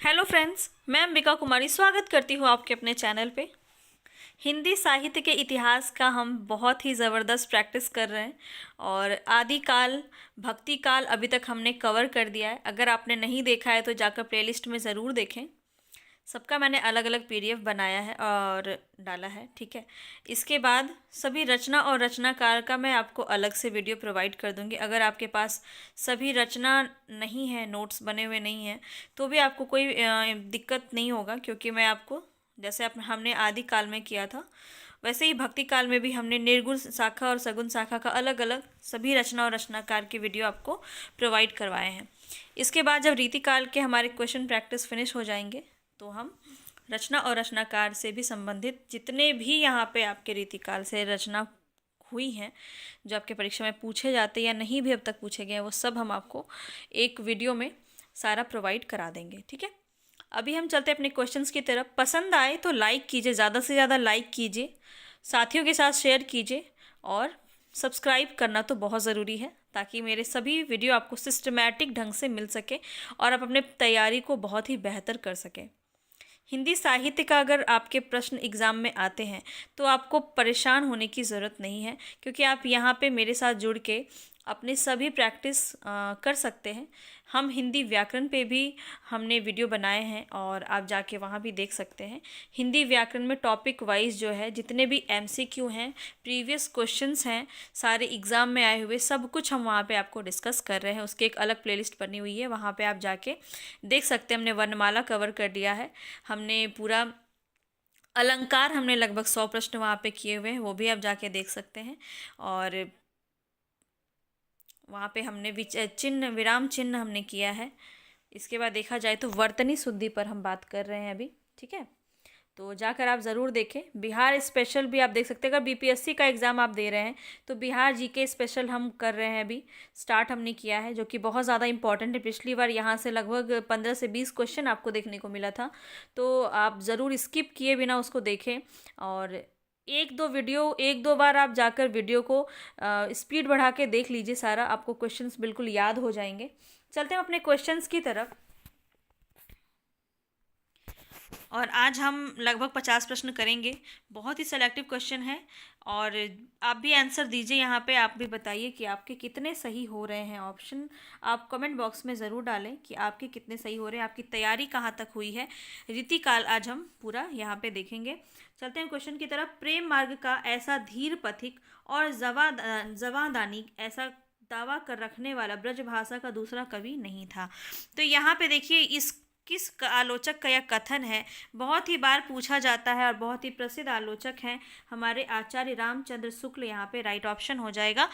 Hello friends, मैं अंबिका कुमारी स्वागत करती हूँ आपके अपने चैनल पे। हिंदी साहित्य के इतिहास का हम बहुत ही ज़बरदस्त प्रैक्टिस कर रहे हैं और आदिकाल भक्ति काल अभी तक हमने कवर कर दिया है। अगर आपने नहीं देखा है तो जाकर प्लेलिस्ट में ज़रूर देखें। सबका मैंने अलग अलग पीडीएफ बनाया है और डाला है, ठीक है। इसके बाद सभी रचना और रचनाकार का मैं आपको अलग से वीडियो प्रोवाइड कर दूंगी। अगर आपके पास सभी रचना नहीं है, नोट्स बने हुए नहीं हैं, तो भी आपको कोई दिक्कत नहीं होगा, क्योंकि मैं आपको जैसे हमने आदि काल में किया था वैसे ही भक्ति काल में भी हमने निर्गुण शाखा और सगुण शाखा का अलग अलग सभी रचना और रचनाकार के वीडियो आपको प्रोवाइड करवाए हैं। इसके बाद जब रीतिकाल के हमारे क्वेश्चन प्रैक्टिस फिनिश हो जाएंगे तो हम रचना और रचनाकार से भी संबंधित जितने भी यहाँ पे आपके रीतिकाल से रचना हुई हैं, जो आपके परीक्षा में पूछे जाते या नहीं भी अब तक पूछे गए हैं, वो सब हम आपको एक वीडियो में सारा प्रोवाइड करा देंगे, ठीक है। अभी हम चलते हैं अपने क्वेश्चंस की तरफ। पसंद आए तो लाइक कीजिए, ज़्यादा से ज़्यादा लाइक कीजिए, साथियों के साथ शेयर कीजिए और सब्सक्राइब करना तो बहुत ज़रूरी है, ताकि मेरे सभी वीडियो आपको सिस्टमैटिक ढंग से मिल सके और आप अपने तैयारी को बहुत ही बेहतर कर सकें। हिंदी साहित्य का अगर आपके प्रश्न एग्ज़ाम में आते हैं तो आपको परेशान होने की ज़रूरत नहीं है, क्योंकि आप यहाँ पे मेरे साथ जुड़ के अपनी सभी प्रैक्टिस कर सकते हैं। हम हिंदी व्याकरण पे भी हमने वीडियो बनाए हैं और आप जाके वहाँ भी देख सकते हैं। हिंदी व्याकरण में टॉपिक वाइज जो है जितने भी एमसीक्यू हैं, प्रीवियस क्वेश्चंस हैं, सारे एग्ज़ाम में आए हुए सब कुछ हम वहाँ पे आपको डिस्कस कर रहे हैं। उसकी एक अलग प्लेलिस्ट बनी हुई है, वहाँ पे आप जाके देख सकते हैं। हमने वर्णमाला कवर कर दिया है, हमने पूरा अलंकार हमने लगभग 100 प्रश्न वहाँ पे किए हुए हैं, वो भी आप जाके देख सकते हैं। और वहाँ पे हमने चिन्ह विराम चिन्ह हमने किया है। इसके बाद देखा जाए तो वर्तनी शुद्धि पर हम बात कर रहे हैं अभी, ठीक है। तो जाकर आप ज़रूर देखें। बिहार स्पेशल भी आप देख सकते हैं। अगर बीपीएससी का एग्ज़ाम आप दे रहे हैं तो बिहार जीके स्पेशल हम कर रहे हैं, अभी स्टार्ट हमने किया है, जो कि बहुत ज़्यादा इंपॉर्टेंट है। पिछली बार यहाँ से लगभग 15 से 20 क्वेश्चन आपको देखने को मिला था, तो आप ज़रूर स्किप किए बिना उसको देखें। और एक दो बार आप जाकर वीडियो को स्पीड बढ़ा के देख लीजिए, सारा आपको क्वेश्चंस बिल्कुल याद हो जाएंगे। चलते हैं अपने क्वेश्चंस की तरफ। और आज हम लगभग 50 प्रश्न करेंगे। बहुत ही सेलेक्टिव क्वेश्चन है और आप भी आंसर दीजिए। यहाँ पे आप भी बताइए कि आपके कितने सही हो रहे हैं। ऑप्शन आप कमेंट बॉक्स में ज़रूर डालें कि आपके कितने सही हो रहे हैं, आपकी तैयारी कहाँ तक हुई है। रीतिकाल आज हम पूरा यहाँ पे देखेंगे। चलते हैं क्वेश्चन की तरफ। प्रेम मार्ग का ऐसा धीर पथिक और जवादानी ऐसा दावा कर रखने वाला ब्रजभाषा का दूसरा कवि नहीं था। तो यहाँ पे देखिए इस किस आलोचक का यह कथन है, बहुत ही बार पूछा जाता है और बहुत ही प्रसिद्ध आलोचक हैं हमारे आचार्य रामचंद्र शुक्ल। यहाँ पे राइट ऑप्शन हो जाएगा,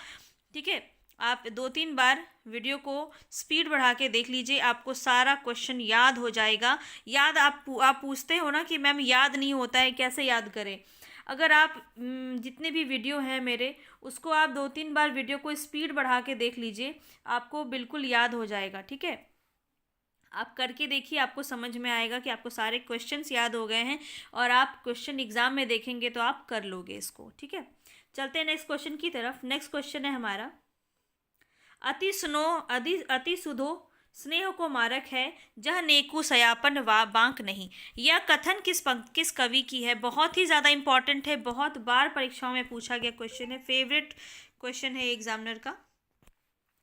ठीक है। आप 2-3 बार वीडियो को स्पीड बढ़ा के देख लीजिए, आपको सारा क्वेश्चन याद हो जाएगा। याद आप पूछते हो ना कि मैम याद नहीं होता है, कैसे याद करें। अगर आप जितने भी वीडियो हैं मेरे, उसको आप 2-3 बार वीडियो को स्पीड बढ़ा के देख लीजिए, आपको बिल्कुल याद हो जाएगा, ठीक है। आप करके देखिए, आपको समझ में आएगा कि आपको सारे क्वेश्चंस याद हो गए हैं और आप क्वेश्चन एग्जाम में देखेंगे तो आप कर लोगे इसको, ठीक है। चलते हैं नेक्स्ट क्वेश्चन की तरफ। नेक्स्ट क्वेश्चन है हमारा, अति सुधो स्नेह को मारक है, जह नेकु सयापन वा बांक नहीं। यह कथन किस कवि की है। बहुत ही ज़्यादा इंपॉर्टेंट है, बहुत बार परीक्षाओं में पूछा गया क्वेश्चन है, फेवरेट क्वेश्चन है एग्जामिनर का।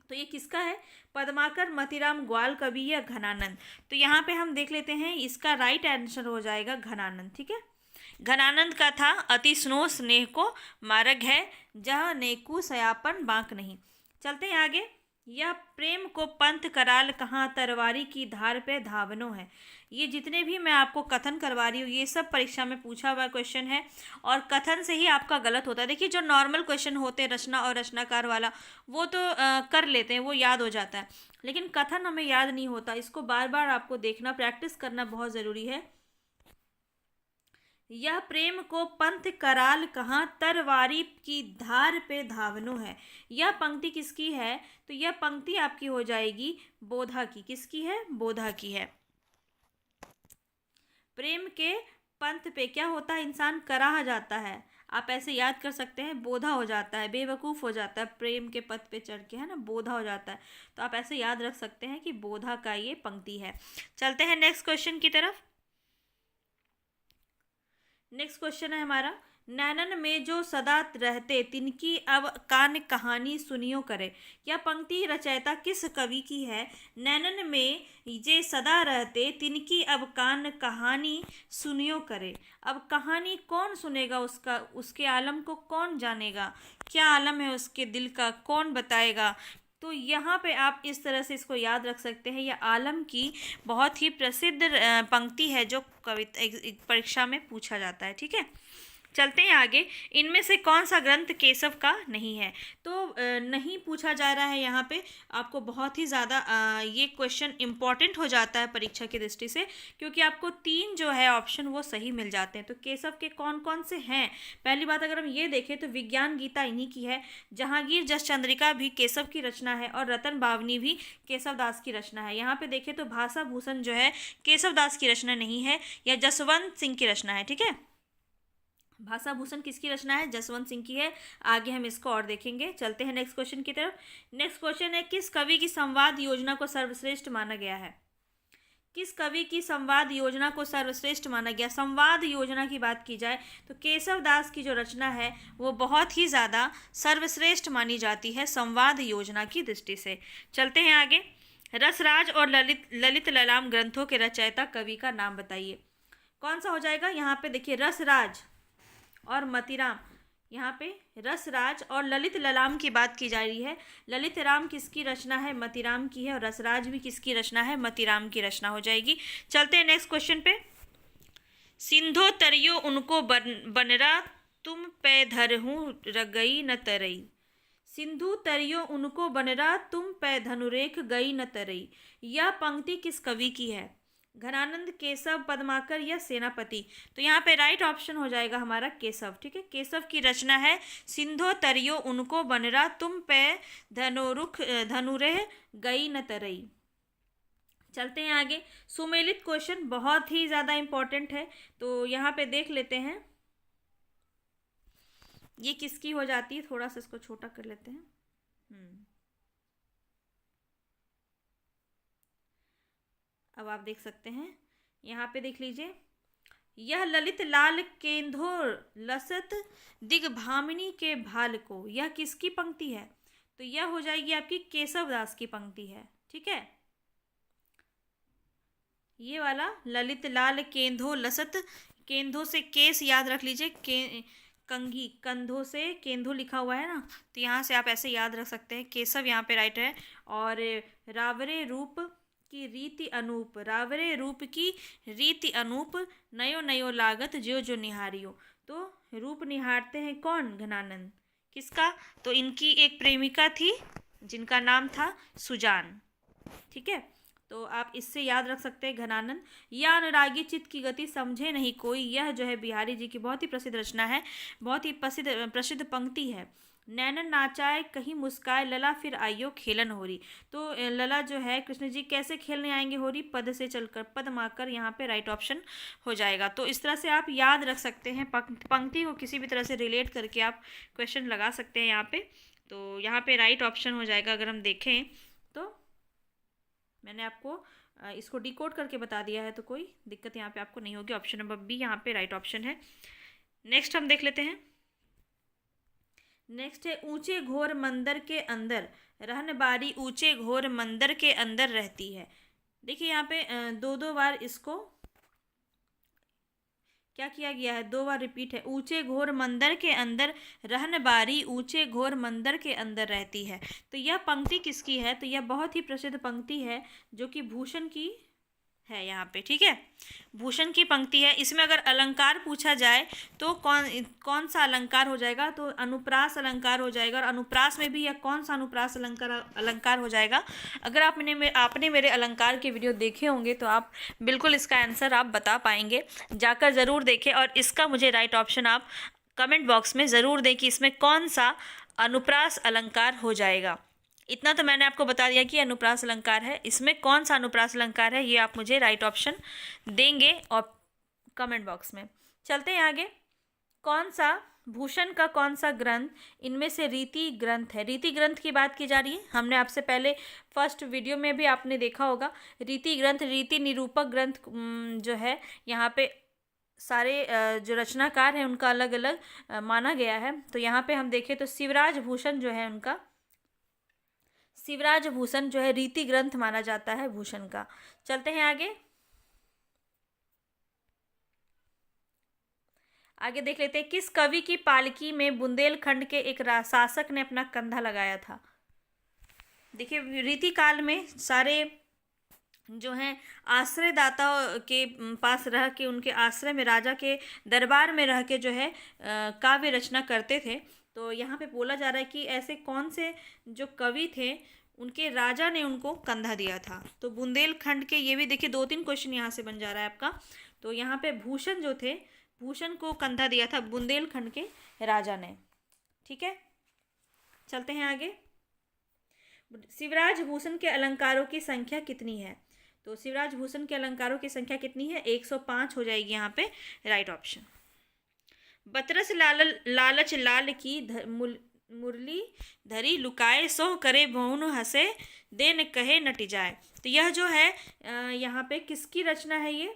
तो ये किसका है। पद्माकर मतीराम ग्वाल कवि या घनानंद। तो यहाँ पे हम देख लेते हैं, इसका राइट आंसर हो जाएगा घनानंद, ठीक है। घनानंद का था अति स्नो स्नेह को मार्ग है, जहाँ नेकु सयापन बांक नहीं। चलते हैं आगे। यह प्रेम को पंथ कराल कहाँ, तरवारी की धार पे धावनो है। ये जितने भी मैं आपको कथन करवा रही हूँ, ये सब परीक्षा में पूछा हुआ क्वेश्चन है और कथन से ही आपका गलत होता है। देखिए जो नॉर्मल क्वेश्चन होते हैं रचना और रचनाकार वाला, वो तो कर लेते हैं, वो याद हो जाता है, लेकिन कथन हमें याद नहीं होता। इसको बार बार आपको देखना, प्रैक्टिस करना बहुत ज़रूरी है। यह प्रेम को पंथ कराल कहाँ, तरवारी की धार पे धावनो है। यह पंक्ति किसकी है। तो यह पंक्ति आपकी हो जाएगी बोधा की। किसकी है। बोधा की है। प्रेम के पंथ पे क्या होता है, इंसान कराहा जाता है। आप ऐसे याद कर सकते हैं, बोधा हो जाता है, बेवकूफ़ हो जाता है प्रेम के पथ पे चढ़ के, है ना, बोधा हो जाता है। तो आप ऐसे याद रख सकते हैं कि बोधा का ये पंक्ति है। चलते हैं नेक्स्ट क्वेश्चन की तरफ। नेक्स्ट क्वेश्चन है हमारा, नैनन में जो सदा रहते तिनकी अब कान कहानी सुनियो करे। यह पंक्ति रचयिता किस कवि की है? नैनन में जे सदा रहते तिनकी अब कान कहानी सुनियो करे। अब कहानी कौन सुनेगा उसका, उसके आलम को कौन जानेगा, क्या आलम है उसके दिल का, कौन बताएगा? तो यहाँ पे आप इस तरह से इसको याद रख सकते हैं। यह आलम की बहुत ही प्रसिद्ध पंक्ति है जो कविता परीक्षा में पूछा जाता है। ठीक है, चलते हैं आगे। इनमें से कौन सा ग्रंथ केशव का नहीं है? तो नहीं पूछा जा रहा है यहाँ पे। आपको बहुत ही ज़्यादा ये क्वेश्चन इम्पॉर्टेंट हो जाता है परीक्षा की दृष्टि से, क्योंकि आपको 3 जो है ऑप्शन वो सही मिल जाते हैं। तो केशव के कौन कौन से हैं? पहली बात अगर हम ये देखें तो विज्ञान गीता इन्हीं की है, जहांगीर जस चंद्रिका भी केशव की रचना है और रतन बावनी भी केशव दास की रचना है। यहाँ पे देखें तो भाषा भूषण जो है केशव दास की रचना नहीं है, यह जसवंत सिंह की रचना है। ठीक है, भाषा भूषण किसकी रचना है? जसवंत सिंह की है। आगे हम इसको और देखेंगे। चलते हैं नेक्स्ट क्वेश्चन की तरफ। नेक्स्ट क्वेश्चन है, किस कवि की संवाद योजना को सर्वश्रेष्ठ माना गया है? किस कवि की संवाद योजना को सर्वश्रेष्ठ माना गया? संवाद योजना की बात की जाए तो केशव दास की जो रचना है वो बहुत ही ज़्यादा सर्वश्रेष्ठ मानी जाती है संवाद योजना की दृष्टि से। चलते हैं आगे। रसराज और ललित ललाम ग्रंथों के रचयिता कवि का नाम बताइए। कौन सा हो जाएगा? यहाँ पे देखिए, रसराज और मतिराम, यहाँ पे रसराज और ललित ललाम की बात की जा रही है। ललित राम किसकी रचना है? मतिराम की है। और रसराज भी किसकी रचना है? मतिराम की रचना हो जाएगी। चलते हैं नेक्स्ट क्वेश्चन पे। सिंधो तरियो उनको बनरा तुम पे धरहूँ गई न तरई। सिंधु तरियो उनको बनरा तुम पे धनुरेख गई न तरई। यह पंक्ति किस कवि की है? घनानंद, केशव, पद्माकर या सेनापति? तो यहाँ पे राइट ऑप्शन हो जाएगा हमारा केशव। ठीक है, केशव की रचना है सिंधो तरियो उनको बनरा तुम पे धनुरेह गई न तरई। चलते हैं आगे। सुमेलित क्वेश्चन बहुत ही ज़्यादा इम्पोर्टेंट है, तो यहाँ पे देख लेते हैं ये किसकी हो जाती है। थोड़ा सा इसको छोटा कर लेते हैं। अब आप देख सकते हैं, यहाँ पे देख लीजिए, यह ललित लाल केंधोर लसत दिग्भामिनी के भाल को, यह किसकी पंक्ति है? तो यह हो जाएगी आपकी केशव दास की पंक्ति है। ठीक है, ये वाला ललित लाल केंधो लसत, केंधो से केस याद रख लीजिए, कंघी, कंधों से केंधो लिखा हुआ है ना, तो यहाँ से आप ऐसे याद रख सकते हैं। केशव यहाँ पे राइट है। और रावरे रूप की रीति अनूप, रावरे रूप की रीति अनूप, नयो नयो लागत जो जो निहारियो। तो रूप निहारते हैं कौन? घनानंद। किसका? तो इनकी एक प्रेमिका थी जिनका नाम था सुजान। ठीक है, तो आप इससे याद रख सकते हैं घनानंद। या अनुरागी चित्त की गति समझे नहीं कोई, यह जो है बिहारी जी की बहुत ही प्रसिद्ध रचना है, बहुत ही प्रसिद्ध पंक्ति है। नैनन नाचाए कहीं मुस्काए, लला फिर आइयो खेलन होरी। तो लला जो है कृष्ण जी कैसे खेलने आएंगे होरी? पद से चलकर, पद माकर यहाँ पे राइट ऑप्शन हो जाएगा। तो इस तरह से आप याद रख सकते हैं, पंक्ति को किसी भी तरह से रिलेट करके आप क्वेश्चन लगा सकते हैं यहाँ पे। तो यहाँ पे राइट ऑप्शन हो जाएगा। अगर हम देखें तो मैंने आपको इसको डिकोड करके बता दिया है, तो कोई दिक्कत यहाँ पे आपको नहीं होगी। ऑप्शन नंबर बी यहाँ पे राइट ऑप्शन है। नेक्स्ट हम देख लेते हैं। नेक्स्ट है, ऊंचे घोर मंदिर के अंदर रहन बारी ऊंचे घोर मंदिर के अंदर रहती है। देखिए यहाँ पे 2 बार इसको क्या किया गया है, 2 बार रिपीट है। ऊंचे घोर मंदिर के अंदर रहन बारी ऊंचे घोर मंदिर के अंदर रहती है। तो यह पंक्ति किसकी है? तो यह बहुत ही प्रसिद्ध पंक्ति है जो कि भूषण की है यहाँ पे। ठीक है, भूषण की पंक्ति है। इसमें अगर अलंकार पूछा जाए तो कौन सा अलंकार हो जाएगा? तो अनुप्रास अलंकार हो जाएगा। और अनुप्रास में भी यह कौन सा अनुप्रास अलंकार हो जाएगा? अगर आपने मेरे अलंकार के वीडियो देखे होंगे तो आप बिल्कुल इसका आंसर आप बता पाएंगे। जाकर ज़रूर देखें और इसका मुझे राइट ऑप्शन आप कमेंट बॉक्स में ज़रूर दें कि इसमें कौन सा अनुप्रास अलंकार हो जाएगा। इतना तो मैंने आपको बता दिया कि अनुप्रास अलंकार है, इसमें कौन सा अनुप्रास अलंकार है ये आप मुझे राइट ऑप्शन देंगे और कमेंट बॉक्स में। चलते हैं आगे। कौन सा भूषण का कौन सा ग्रंथ इनमें से रीति ग्रंथ है? रीति ग्रंथ की बात की जा रही है। हमने आपसे पहले फर्स्ट वीडियो में भी आपने देखा होगा रीति ग्रंथ, रीति निरूपक ग्रंथ जो है यहाँ पे सारे जो रचनाकार हैं उनका अलग अलग माना गया है। तो यहाँ पे हम देखें तो शिवराज भूषण जो है उनका, शिवराज भूषण जो है रीति ग्रंथ माना जाता है भूषण का। चलते हैं आगे। आगे देख लेते हैं, किस कवि की पालकी में बुंदेलखंड के एक शासक ने अपना कंधा लगाया था? देखिए रीति काल में सारे जो हैं आश्रयदाता के पास रह के, उनके आश्रय में, राजा के दरबार में रह के जो है काव्य रचना करते थे। तो यहाँ पे बोला जा रहा है कि ऐसे कौन से जो कवि थे उनके राजा ने उनको कंधा दिया था। तो बुंदेलखंड के, ये भी देखिए 2-3 क्वेश्चन यहाँ से बन जा रहा है आपका। तो यहाँ पे भूषण जो थे, भूषण को कंधा दिया था बुंदेलखंड के राजा ने। ठीक है, चलते हैं आगे। शिवराज भूषण के अलंकारों की संख्या कितनी है? तो शिवराज भूषण के अलंकारों की संख्या कितनी है? 105 हो जाएगी यहाँ पे राइट ऑप्शन। बतरस लालच लाल की मुरली धरी लुकाए, सोह करे भौन हंसे, देन कहे नटी जाए। तो यह जो है यहाँ पे किसकी रचना है ये?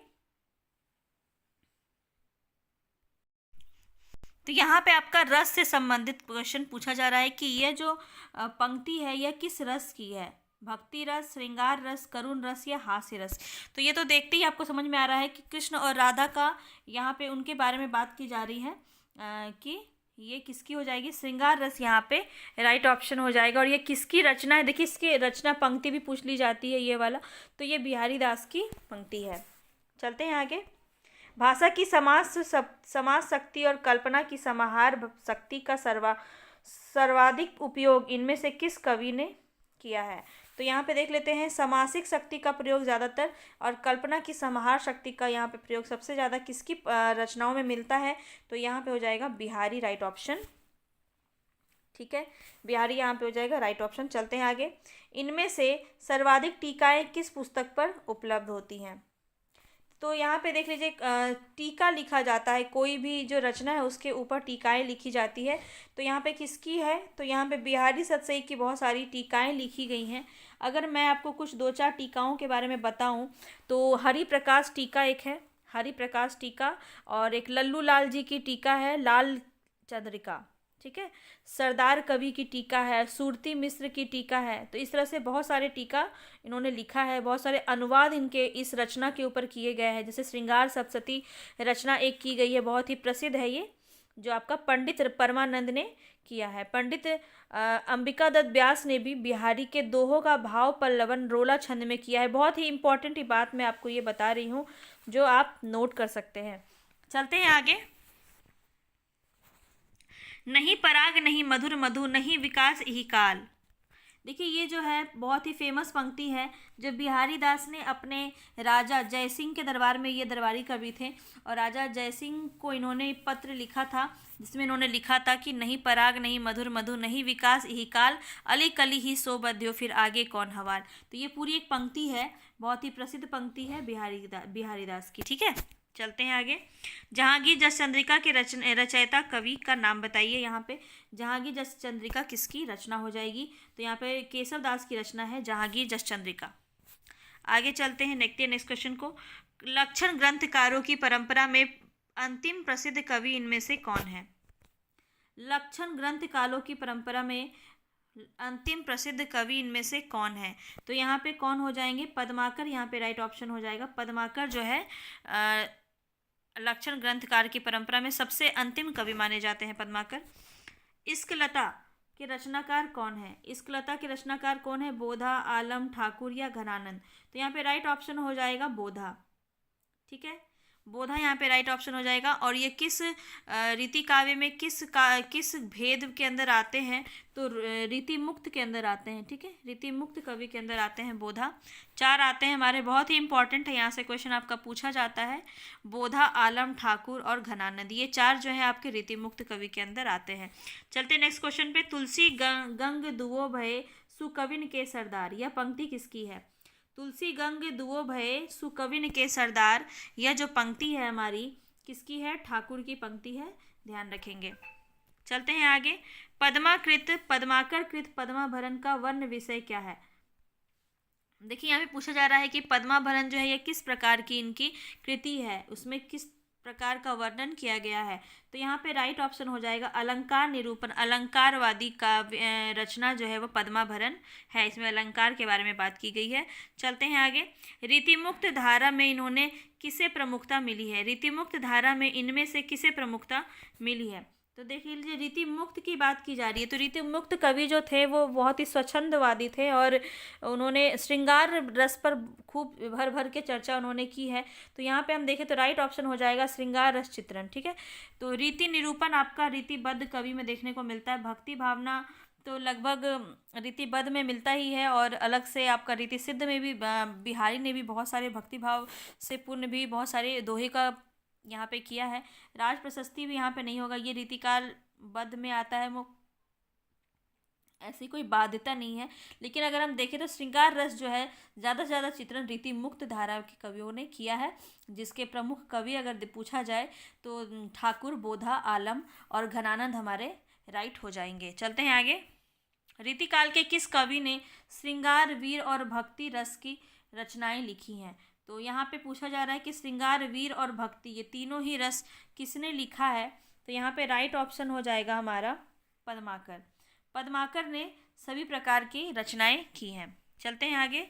तो यहाँ पे आपका रस से संबंधित क्वेश्चन पूछा जा रहा है कि यह जो पंक्ति है यह किस रस की है? भक्ति रस, श्रृंगार रस, करुण रस या हास्य रस? तो ये तो देखते ही आपको समझ में आ रहा है कि कृष्ण और राधा का यहाँ पे उनके बारे में बात की जा रही है कि ये किसकी हो जाएगी? श्रृंगार रस यहाँ पे राइट ऑप्शन हो जाएगा। और ये किसकी रचना है? देखिए इसकी रचना पंक्ति भी पूछ ली जाती है ये वाला, तो ये बिहारी दास की पंक्ति है। चलते हैं आगे। भाषा की समाज शक्ति और कल्पना की समाहार शक्ति का सर्वाधिक उपयोग इनमें से किस कवि ने किया है? तो यहाँ पे देख लेते हैं, समासिक शक्ति का प्रयोग ज़्यादातर और कल्पना की समाहार शक्ति का यहाँ पे प्रयोग सबसे ज़्यादा किसकी रचनाओं में मिलता है? तो यहाँ पे हो जाएगा बिहारी राइट ऑप्शन। ठीक है, बिहारी यहाँ पे हो जाएगा राइट ऑप्शन। चलते हैं आगे। इनमें से सर्वाधिक टीकाएँ किस पुस्तक पर उपलब्ध होती हैं? तो यहाँ पे देख लीजिए टीका लिखा जाता है, कोई भी जो रचना है उसके ऊपर टीकाएँ लिखी जाती है। तो यहाँ पे किसकी है? तो यहाँ पे बिहारी सतसई की बहुत सारी टीकाएँ लिखी गई हैं। अगर मैं आपको कुछ 2-4 टीकाओं के बारे में बताऊं तो हरि प्रकाश टीका एक है, हरि प्रकाश टीका, और एक लल्लू लाल जी की टीका है लाल चंद्रिका। ठीक है, सरदार कवि की टीका है, सूरती मिश्र की टीका है। तो इस तरह से बहुत सारे टीका इन्होंने लिखा है, बहुत सारे अनुवाद इनके इस रचना के ऊपर किए गए हैं। जैसे श्रृंगार सप्तशती रचना एक की गई है, बहुत ही प्रसिद्ध है ये, जो आपका पंडित परमानंद ने किया है। पंडित अंबिका दत्त व्यास ने भी बिहारी के दोहों का भाव पल्लवन रोला छंद में किया है। बहुत ही इंपॉर्टेंट बात मैं आपको ये बता रही हूँ जो आप नोट कर सकते हैं। चलते हैं आगे। नहीं पराग नहीं मधुर मधु, नहीं विकास यही काल। देखिए ये जो है बहुत ही फेमस पंक्ति है, जो बिहारी दास ने अपने राजा जयसिंह के दरबार में, ये दरबारी कवि थे, और राजा जयसिंह को इन्होंने पत्र लिखा था जिसमें इन्होंने लिखा था कि नहीं पराग नहीं मधुर मधु, नहीं विकास यही काल, अली कली ही सो बध्यो फिर आगे कौन हवाल। तो ये पूरी एक पंक्ति है, बहुत ही प्रसिद्ध पंक्ति है बिहारी दास की। ठीक है, चलते हैं आगे। जहांगीर जस चंद्रिका के रचयिता कवि का नाम बताइए। यहाँ पे जहांगीर जस चंद्रिका किसकी रचना हो जाएगी? तो यहाँ पे केशव दास की रचना है जहांगीर जस चंद्रिका। आगे चलते हैं, देखते हैं नेक्स्ट क्वेश्चन को। लक्षण ग्रंथकारों की परंपरा में अंतिम प्रसिद्ध कवि इनमें से कौन है? लक्षण ग्रंथकारों की परंपरा में अंतिम प्रसिद्ध कवि इनमें से कौन है? तो यहाँ पे कौन हो जाएंगे? पद्माकर यहाँ पे राइट ऑप्शन हो जाएगा। पद्माकर जो है लक्षण ग्रंथकार की परंपरा में सबसे अंतिम कवि माने जाते हैं पद्माकर। इश्कलता के रचनाकार कौन है? इश्कलता के रचनाकार कौन है? बोधा, आलम, ठाकुर या घनानंद? तो यहाँ पे राइट ऑप्शन हो जाएगा बोधा। ठीक है, बोधा यहाँ पे राइट ऑप्शन हो जाएगा। और ये किस रीति काव्य में किस भेद के अंदर आते हैं? तो रीति मुक्त के अंदर आते हैं। ठीक है, रीति मुक्त कवि के अंदर आते हैं बोधा। 4 आते हैं हमारे, बहुत ही इंपॉर्टेंट है, यहाँ से क्वेश्चन आपका पूछा जाता है। बोधा, आलम, ठाकुर और घनानंद, ये 4 जो है आपके रीति मुक्त कवि के अंदर आते हैं। चलते नेक्स्ट क्वेश्चन पे। तुलसी गंग दुओ भये सुकविन के सरदार, यह पंक्ति किसकी है? तुलसी गंग दुओ भये सुकविन के सरदार, यह जो पंक्ति है हमारी किसकी है? ठाकुर की पंक्ति है, ध्यान रखेंगे। चलते हैं आगे। पद्माकृत पद्माकर कृत पद्माभरण का वर्ण विषय क्या है? देखिए यहाँ पे पूछा जा रहा है कि पद्माभरण जो है ये किस प्रकार की इनकी कृति है, उसमें किस प्रकार का वर्णन किया गया है। तो यहाँ पे राइट ऑप्शन हो जाएगा अलंकार निरूपण, अलंकारवादी का रचना जो है वो पद्माभरण है। इसमें अलंकार के बारे में बात की गई है। चलते हैं आगे। रीतिमुक्त धारा में इन्होंने किसे प्रमुखता मिली है? रीतिमुक्त धारा में इनमें से किसे प्रमुखता मिली है? तो देख लीजिए, रीति मुक्त की बात की जा रही है। तो रीति मुक्त कवि जो थे वो बहुत ही स्वच्छंदवादी थे और उन्होंने श्रृंगार रस पर खूब भर भर के चर्चा उन्होंने की है। तो यहाँ पे हम देखें तो राइट ऑप्शन हो जाएगा श्रृंगार रस चित्रण। ठीक है, तो रीति निरूपण आपका रीतिबद्ध कवि में देखने को मिलता है। भक्ति भावना तो लगभग रीतिबद्ध में मिलता ही है, और अलग से आपका रीति सिद्ध में भी बिहारी ने भी बहुत सारे भक्ति भाव से पूर्ण भी बहुत सारे दोहे का यहाँ पे किया है। राज प्रशस्ति भी यहाँ पे नहीं होगा, ये रीतिकाल बद्ध में आता है। वो ऐसी कोई बाध्यता नहीं है। लेकिन अगर हम देखें तो श्रृंगार रस जो है ज़्यादा से ज़्यादा चित्रण रीति मुक्त धारा के कवियों ने किया है, जिसके प्रमुख कवि अगर पूछा जाए तो ठाकुर, बोधा, आलम और घनानंद हमारे राइट हो जाएंगे। चलते हैं आगे। रीतिकाल के किस कवि ने श्रृंगार, वीर और भक्ति रस की रचनाएं लिखी हैं? तो यहाँ पे पूछा जा रहा है कि श्रृंगार, वीर और भक्ति ये तीनों ही रस किसने लिखा है? तो यहाँ पे राइट ऑप्शन हो जाएगा हमारा पद्माकर। पद्माकर ने सभी प्रकार की रचनाएं की हैं। चलते हैं आगे।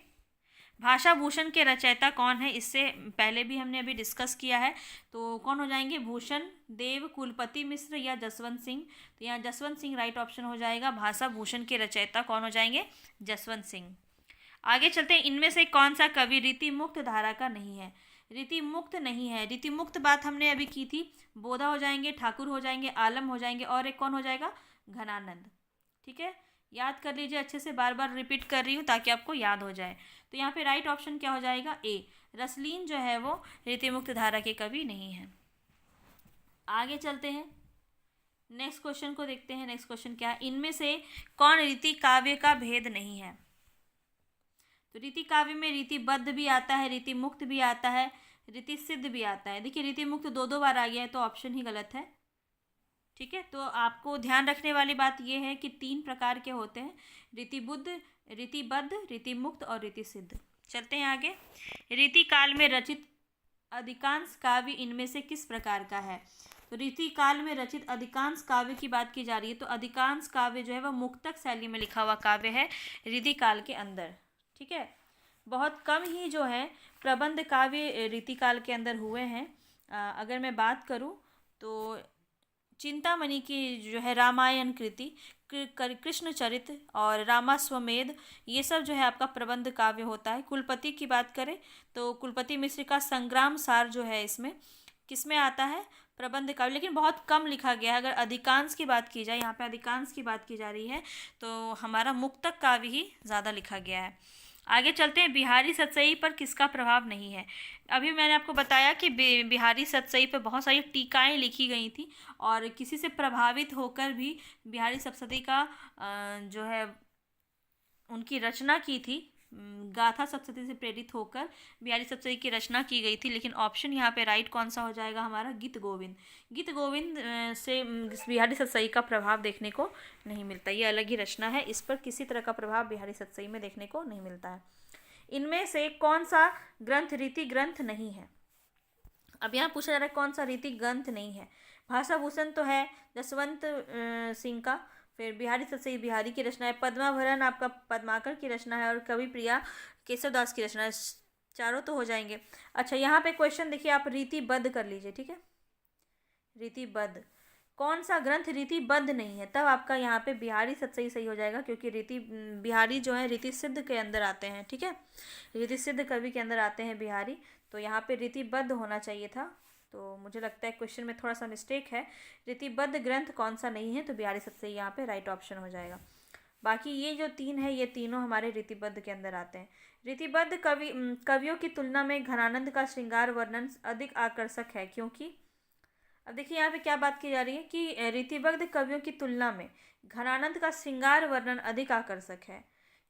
भाषा भूषण के रचयिता कौन है? इससे पहले भी हमने अभी डिस्कस किया है। तो कौन हो जाएंगे? भूषण देव, कुलपति मिश्र या जसवंत सिंह? तो यहाँ जसवंत सिंह राइट ऑप्शन हो जाएगा। भाषा भूषण के रचयिता कौन हो जाएंगे? जसवंत सिंह। आगे चलते हैं। इनमें से कौन सा कवि रीति मुक्त धारा का नहीं है? रीति मुक्त नहीं है। रीति मुक्त बात हमने अभी की थी। बोधा हो जाएंगे, ठाकुर हो जाएंगे, आलम हो जाएंगे और एक कौन हो जाएगा? घनानंद। ठीक है, याद कर लीजिए अच्छे से, बार बार रिपीट कर रही हूँ ताकि आपको याद हो जाए। तो यहाँ पे राइट ऑप्शन क्या हो जाएगा? ए। रसलीन जो है वो रीति मुक्त धारा के कवि नहीं है। आगे चलते हैं, नेक्स्ट क्वेश्चन को देखते हैं। नेक्स्ट क्वेश्चन क्या है? इनमें से कौन रीति काव्य का भेद नहीं है? तो रीति काव्य में रीतिबद्ध भी आता है, रीति मुक्त भी आता है, रीति सिद्ध भी आता है। देखिए रीति मुक्त दो बार आ गया है तो ऑप्शन ही गलत है। ठीक है, तो आपको ध्यान रखने वाली बात यह है कि 3 प्रकार के होते हैं: रीतिबुद्ध, रीतिबद्ध, रीति मुक्त और रीति सिद्ध। चलते हैं आगे। रीति काल में रचित अधिकांश काव्य इनमें से किस प्रकार का है? तो रीति काल में रचित अधिकांश काव्य की बात की जा रही है। तो अधिकांश काव्य जो है वह मुक्तक शैली में लिखा हुआ काव्य है रीति काल के अंदर। ठीक है, बहुत कम ही जो है प्रबंध काव्य रीतिकाल के अंदर हुए हैं। अगर मैं बात करूं तो चिंतामणि की जो है रामायण कृति, कृष्णचरित और रामाश्वमेध, ये सब जो है आपका प्रबंध काव्य होता है। कुलपति की बात करें तो कुलपति मिश्र का संग्राम सार जो है इसमें किस में आता है? प्रबंध काव्य, लेकिन बहुत कम लिखा गया है। अगर अधिकांश की बात की जाए, यहाँ पे अधिकांश की बात की जा रही है, तो हमारा मुक्तक काव्य ही ज़्यादा लिखा गया है। आगे चलते हैं। बिहारी सतसई पर किसका प्रभाव नहीं है? अभी मैंने आपको बताया कि बिहारी सतसई पर बहुत सारी टीकाएं लिखी गई थी और किसी से प्रभावित होकर भी बिहारी सतसई का जो है उनकी रचना की थी। गाथा सप्तशती से प्रेरित होकर बिहारी सतसई की रचना की गई थी। लेकिन ऑप्शन यहाँ पे राइट कौन सा हो जाएगा? हमारा गीत गोविंद। गीत गोविंद से बिहारी सतसई का प्रभाव देखने को नहीं मिलता। ये अलग ही रचना है, इस पर किसी तरह का प्रभाव बिहारी सतसई में देखने को नहीं मिलता है। इनमें से कौन सा ग्रंथ रीति ग्रंथ नहीं है? अब यहाँ पूछा जा रहा है कौन सा रीति ग्रंथ नहीं है। भाषा भूषण तो है जसवंत सिंह का, फिर बिहारी सतसई बिहारी की रचना है, पद्माभरण आपका पद्माकर की रचना है और कवि प्रिया केशवदास की रचना है। चारों तो हो जाएंगे। अच्छा, यहाँ पे क्वेश्चन देखिए, आप रीतिबद्ध कर लीजिए। ठीक है, रीतिबद्ध कौन सा ग्रंथ रीतिबद्ध नहीं है? तब आपका यहाँ पे बिहारी सतसई सही हो जाएगा, क्योंकि बिहारी जो है रीति सिद्ध के अंदर आते हैं। ठीक है, रीति सिद्ध कवि के अंदर आते हैं बिहारी, तो यहाँ पे रीतिबद्ध होना चाहिए था। तो मुझे लगता है क्वेश्चन में थोड़ा सा मिस्टेक है। रीतिबद्ध ग्रंथ कौन सा नहीं है? तो बिहारी सतसई यहाँ पे राइट ऑप्शन हो जाएगा। बाकी ये जो 3 है, ये तीनों हमारे रीतिबद्ध के अंदर आते हैं। रीतिबद्ध कवियों की तुलना में घनानंद का श्रृंगार वर्णन अधिक आकर्षक है, क्योंकि अब देखिए यहाँ पे क्या बात की जा रही है कि रीतिबद्ध कवियों की तुलना में घनानंद का श्रृंगार वर्णन अधिक आकर्षक है।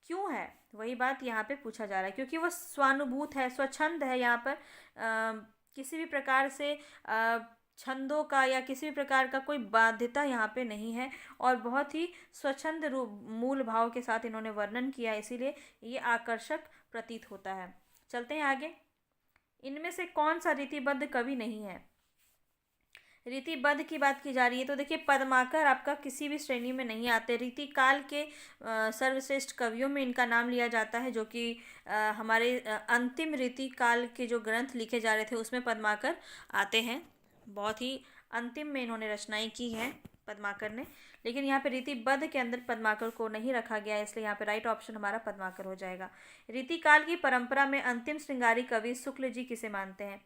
क्यों है? वही बात यहाँ पे पूछा जा रहा है, क्योंकि वो स्वानुभूत है, स्वच्छंद है। यहाँ पर किसी भी प्रकार से छंदों का या किसी भी प्रकार का कोई बाध्यता यहाँ पे नहीं है और बहुत ही स्वच्छंद रूप मूल भाव के साथ इन्होंने वर्णन किया है, इसीलिए ये आकर्षक प्रतीत होता है। चलते हैं आगे। इनमें से कौन सा रीतिबद्ध कवि नहीं है? रीतिबद्ध की बात की जा रही है तो देखिए पद्माकर आपका किसी भी श्रेणी में नहीं आते। रीतिकाल के सर्वश्रेष्ठ कवियों में इनका नाम लिया जाता है, जो कि हमारे अंतिम रीतिकाल के जो ग्रंथ लिखे जा रहे थे उसमें पद्माकर आते हैं। बहुत ही अंतिम में इन्होंने रचनाएं की हैं पद्माकर ने, लेकिन यहाँ पे रीतिबद्ध के अंदर पद्माकर को नहीं रखा गया है, इसलिए यहाँ पे राइट ऑप्शन हमारा पद्माकर हो जाएगा। रीतिकाल की परंपरा में अंतिम श्रृंगारी कवि शुक्ल जी किसे मानते हैं?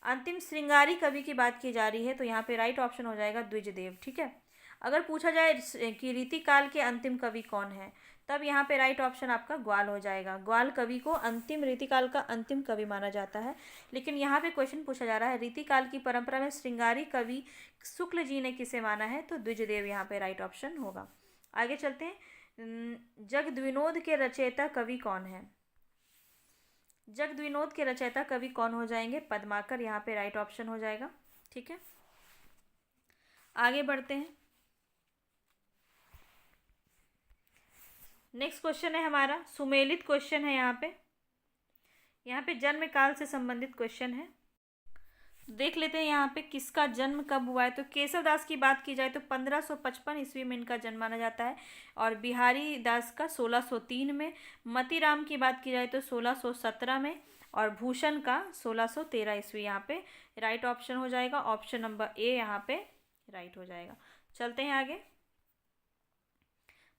अंतिम श्रृंगारी कवि की बात की जा रही है तो यहाँ पे राइट ऑप्शन हो जाएगा द्विजदेव। ठीक है, अगर पूछा जाए कि रीतिकाल के अंतिम कवि कौन है, तब यहाँ पे राइट ऑप्शन आपका ग्वाल हो जाएगा। ग्वाल कवि को अंतिम रीतिकाल का अंतिम कवि माना जाता है, लेकिन यहाँ पे क्वेश्चन पूछा जा रहा है रीतिकाल की परंपरा में श्रृंगारी कवि शुक्ल जी ने किसे माना है, तो द्विजदेव यहाँ पे राइट ऑप्शन होगा। आगे चलते हैं। जगद्विनोद के रचयिता कवि कौन है? जगद्विनोद के रचयिता कवि कौन हो जाएंगे? पद्माकर, यहाँ पे राइट ऑप्शन हो जाएगा। ठीक है, आगे बढ़ते हैं। नेक्स्ट क्वेश्चन है हमारा सुमेलित क्वेश्चन है। यहाँ पे जन्म काल से संबंधित क्वेश्चन है। देख लेते हैं यहाँ पे किसका जन्म कब हुआ है। तो केशव दास की बात की जाए तो 1555 ईस्वी में इनका जन्म माना जाता है, और बिहारी दास का 1603 में। मतीराम की बात की जाए तो 1617 में, और भूषण का 1613 ईस्वी। यहाँ पे राइट ऑप्शन हो जाएगा, ऑप्शन नंबर ए यहाँ पे राइट हो जाएगा। चलते हैं आगे।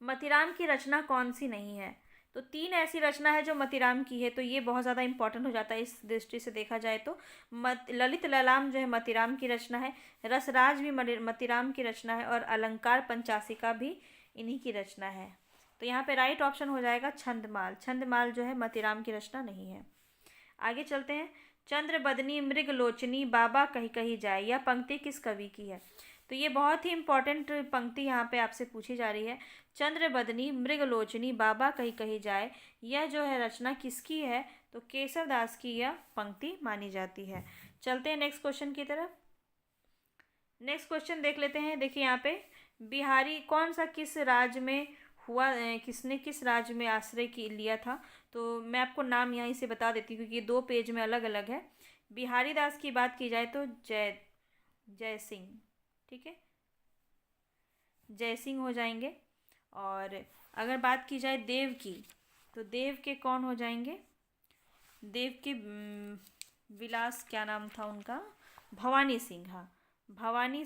मतीराम की रचना कौन सी नहीं है? तो 3 ऐसी रचना है जो मतीराम की है, तो ये बहुत ज़्यादा इंपॉर्टेंट हो जाता है इस दृष्टि से देखा जाए तो। ललित ललाम जो है मतीराम की रचना है, रसराज भी मतीराम की रचना है, और अलंकार पंचासिका भी इन्हीं की रचना है। तो यहाँ पे राइट ऑप्शन हो जाएगा छंदमाल। छंदमाल जो है मतीराम की रचना नहीं है। आगे चलते हैं। चंद्र बदनी मृग लोचनी बाबा कही कही जाए, यह पंक्ति किस कवि की है? तो ये बहुत ही इंपॉर्टेंट पंक्ति यहाँ पे आपसे पूछी जा रही है। चंद्र बदनी मृग लोचनी बाबा कही कही जाए, यह जो है रचना किसकी है? तो केशव दास की यह पंक्ति मानी जाती है। चलते हैं नेक्स्ट क्वेश्चन की तरफ। नेक्स्ट क्वेश्चन देख लेते हैं। देखिए यहाँ पे बिहारी कौन सा किस राज्य में हुआ, किसने किस राज्य में आश्रय की लिया था? तो मैं आपको नाम यहीं से बता देती हूँ क्योंकि ये 2 पेज में अलग अलग है। बिहारी दास की बात की जाए तो जय सिंह। ठीक है, जय सिंह हो जाएंगे। और अगर बात की जाए देव की, तो देव के कौन हो जाएंगे? देव के विलास क्या नाम था उनका? भवानी सिंह। हाँ, भवानी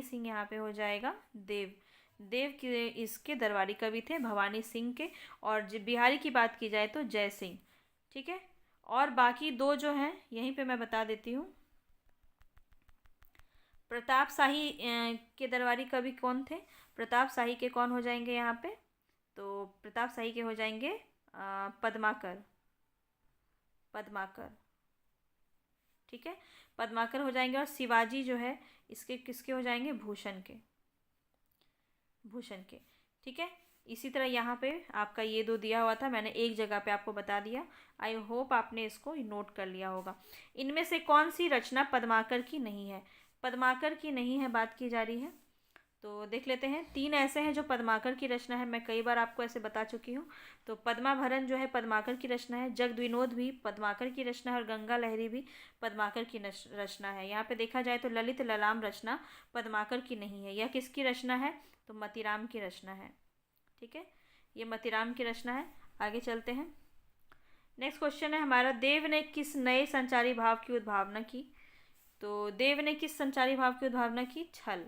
सिंह यहाँ पे हो जाएगा देव। देव के इसके दरबारी कवि थे भवानी सिंह के। और बिहारी की बात की जाए तो जय सिंह। ठीक है, और बाकी 2 जो हैं यहीं पे मैं बता देती हूँ। प्रताप शाही के दरबारी कवि कौन थे? प्रताप शाही के कौन हो जाएंगे यहाँ पे? तो प्रताप शाही के हो जाएंगे पद्माकर। ठीक है, पद्माकर हो जाएंगे। और शिवाजी जो है इसके किसके हो जाएंगे? भूषण के। ठीक है, इसी तरह यहाँ पे आपका ये 2 दिया हुआ था, मैंने एक जगह पे आपको बता दिया। आई होप आपने इसको नोट कर लिया होगा। इनमें से कौन सी रचना पद्माकर की नहीं है? पद्माकर की नहीं है बात की जा रही है, तो देख लेते हैं। 3 ऐसे हैं जो पद्माकर की रचना है, मैं कई बार आपको ऐसे बता चुकी हूँ। तो पद्माभरण जो है पद्माकर की रचना है, जगद्विनोद भी पद्माकर की रचना है, और गंगा लहरी भी पद्माकर की रचना है। यहाँ पे देखा जाए तो ललित ललाम रचना पद्माकर की नहीं है। यह किसकी रचना है? तो मतीराम की रचना है। ठीक है, ये मतीराम की रचना है। आगे चलते हैं। नेक्स्ट क्वेश्चन है हमारा, देव ने किस नए संचारी भाव की उद्भावना की? तो देव ने किस संचारी भाव की उद्भावना की? छल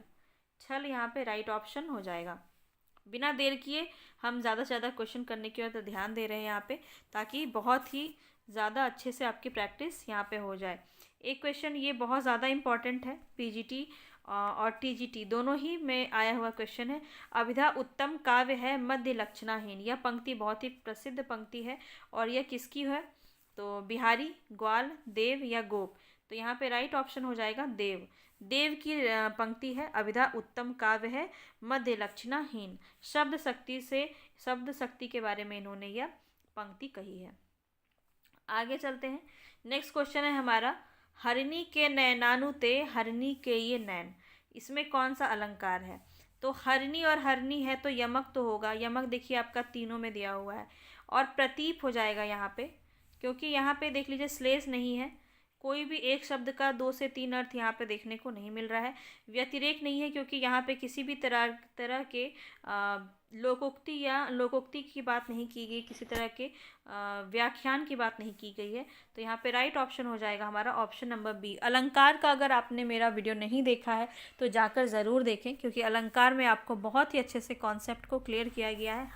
यहाँ पे राइट ऑप्शन हो जाएगा। बिना देर किए हम ज़्यादा से ज़्यादा क्वेश्चन करने की ओर ध्यान दे रहे हैं यहाँ पे, ताकि बहुत ही ज़्यादा अच्छे से आपकी प्रैक्टिस यहाँ पे हो जाए। एक क्वेश्चन ये बहुत ज़्यादा इम्पॉर्टेंट है, पीजीटी और टीजीटी दोनों ही में आया हुआ क्वेश्चन है। अभिधा उत्तम काव्य है मध्य लक्षणाहीन, यह पंक्ति बहुत ही प्रसिद्ध पंक्ति है, और यह किसकी है? तो बिहारी, ग्वाल, देव या गोप? तो यहाँ पे राइट ऑप्शन हो जाएगा देव। देव की पंक्ति है, अभिधा उत्तम काव्य है मध्य लक्षणाहीन। शब्द शक्ति के बारे में इन्होंने यह पंक्ति कही है। आगे चलते हैं। नेक्स्ट क्वेश्चन है हमारा, हरिणी के नैनानु ते हरिणी के ये नैन, इसमें कौन सा अलंकार है? तो हरिणी और हरिणी है तो यमक तो होगा। यमक देखिए आपका तीनों में दिया हुआ है। और प्रतीप हो जाएगा यहाँ पे, क्योंकि यहाँ पे देख लीजिए श्लेष नहीं है। कोई भी एक शब्द का 2 से 3 अर्थ यहाँ पे देखने को नहीं मिल रहा है। व्यतिरेक नहीं है, क्योंकि यहाँ पे किसी भी तरह के लोकोक्ति की बात नहीं की गई, किसी तरह के व्याख्यान की बात नहीं की गई है। तो यहाँ पे राइट ऑप्शन हो जाएगा हमारा ऑप्शन नंबर बी। अलंकार का अगर आपने मेरा वीडियो नहीं देखा है तो जाकर ज़रूर देखें, क्योंकि अलंकार में आपको बहुत ही अच्छे से कॉन्सेप्ट को क्लियर किया गया है।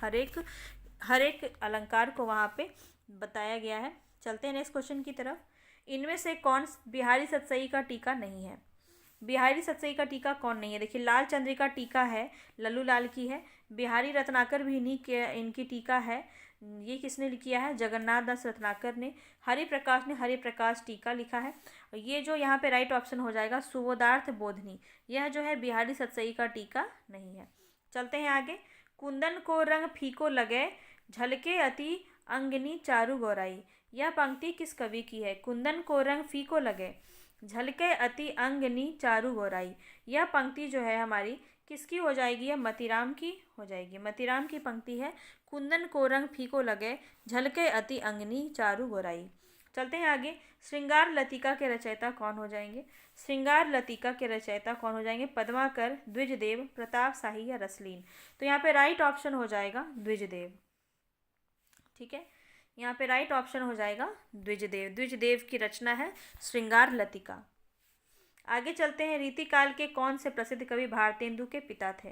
हर एक अलंकार को वहाँ पे बताया गया है। चलते हैं नेक्स्ट क्वेश्चन की तरफ। इनमें से कौन बिहारी सतसई का टीका नहीं है? बिहारी सतसई का टीका कौन नहीं है? देखिए, लाल चंद्रिका टीका है, लल्लू लाल की है। बिहारी रत्नाकर भी इनकी टीका है। ये किसने किया है? जगन्नाथ दास रत्नाकर ने। हरिप्रकाश ने हरिप्रकाश टीका लिखा है। ये जो यहाँ पे राइट ऑप्शन हो जाएगा सुबोधार्थ बोधनी, यह जो है बिहारी सतसई का टीका नहीं है। चलते हैं आगे। कुंदन को रंग फीको लगे, झलके अति अंगनी चारु गोराई, यह पंक्ति किस कवि की है? कुंदन को रंग फीको लगे, झलके अति अंगनी चारु गोराई, यह पंक्ति जो है हमारी किसकी हो जाएगी? यह मतीराम की हो जाएगी। मतीराम की पंक्ति है, कुंदन को रंग फीको लगे, झलके अति अंगनी चारु गोराई। चलते हैं आगे। श्रृंगार लतिका के रचयिता कौन हो जाएंगे? श्रृंगार लतिका के रचयिता कौन हो जाएंगे? पद्माकर, द्विजदेव, प्रताप शाही या रसलीन। तो यहाँ पे राइट ऑप्शन हो जाएगा द्विजदेव। ठीक है, यहाँ पे राइट ऑप्शन हो जाएगा द्विजदेव। द्विजदेव की रचना है श्रृंगार लतिका। आगे चलते हैं। रीतिकाल के कौन से प्रसिद्ध कवि भारतेंदु के पिता थे?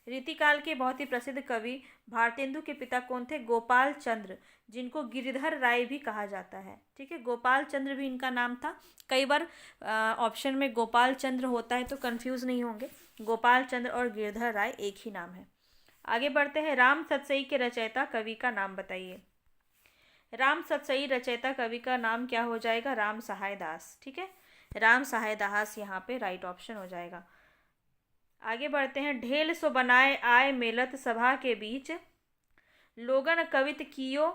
रीतिकाल के बहुत ही प्रसिद्ध कवि भारतेंदु के पिता कौन थे? गोपाल चंद्र, जिनको गिरिधर राय भी कहा जाता है। ठीक है, गोपाल चंद्र भी इनका नाम था। कई बार ऑप्शन में गोपाल चंद्र होता है तो कंफ्यूज नहीं होंगे। गोपाल चंद्र और गिरिधर राय एक ही नाम है। आगे बढ़ते हैं। राम सतसई के रचयिता कवि का नाम बताइए। राम सतसई रचयिता कवि का नाम क्या हो जाएगा? राम सहाय दास। ठीक है, राम सहाय दास यहाँ पे राइट ऑप्शन हो जाएगा। आगे बढ़ते हैं। ढेल सो बनाए आय मेलत सभा के बीच, लोगन कवित कियो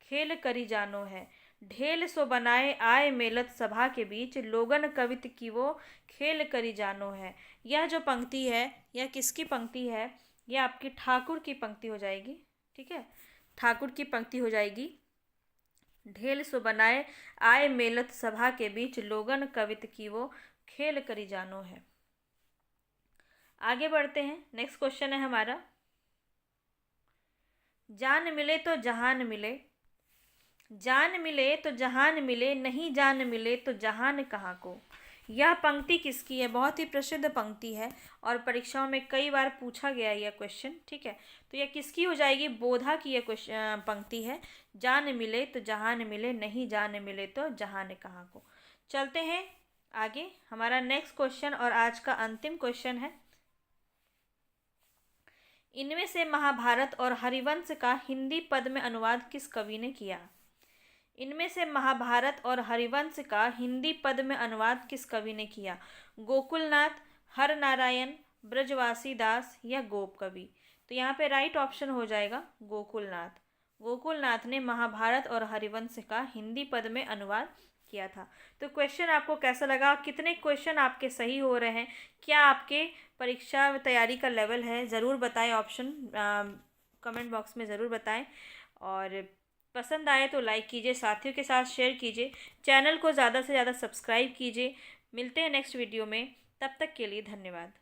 खेल करी जानो है। ढेल सो बनाए आय मेलत सभा के बीच, लोगन कवित कियो खेल करी जानो है। यह जो पंक्ति है यह किसकी पंक्ति है? यह आपकी ठाकुर की पंक्ति हो जाएगी। ठीक है, ठाकुर की पंक्ति हो जाएगी। ढेल सो बनाए आय मेलत सभा के बीच, लोगन कवित की वो खेल करी जानो है। आगे बढ़ते हैं। नेक्स्ट क्वेश्चन है हमारा। जान मिले तो जहान मिले, जान मिले तो जहान मिले, नहीं जान मिले तो जहान कहाँ को। यह पंक्ति किसकी है? बहुत ही प्रसिद्ध पंक्ति है और परीक्षाओं में कई बार पूछा गया यह क्वेश्चन। ठीक है, तो यह किसकी हो जाएगी? बोधा की यह पंक्ति है। जान मिले तो जहान मिले, नहीं जान मिले तो जहान कहाँ को। चलते हैं आगे। हमारा नेक्स्ट क्वेश्चन और आज का अंतिम क्वेश्चन है। इनमें से महाभारत और हरिवंश का हिंदी पद में अनुवाद किस कवि ने किया? इनमें से महाभारत और हरिवंश का हिंदी पद में अनुवाद किस कवि ने किया? गोकुलनाथ, हर नारायण, ब्रजवासी दास या गोप कवि। तो यहाँ पे राइट ऑप्शन हो जाएगा गोकुलनाथ। गोकुलनाथ ने महाभारत और हरिवंश का हिंदी पद में अनुवाद किया था। तो क्वेश्चन आपको कैसा लगा? कितने क्वेश्चन आपके सही हो रहे हैं? क्या आपके परीक्षा तैयारी का लेवल है? ज़रूर बताएं, ऑप्शन कमेंट बॉक्स में ज़रूर बताएं। और पसंद आए तो लाइक कीजिए, साथियों के साथ शेयर कीजिए, चैनल को ज़्यादा से ज़्यादा सब्सक्राइब कीजिए। मिलते हैं नेक्स्ट वीडियो में, तब तक के लिए धन्यवाद।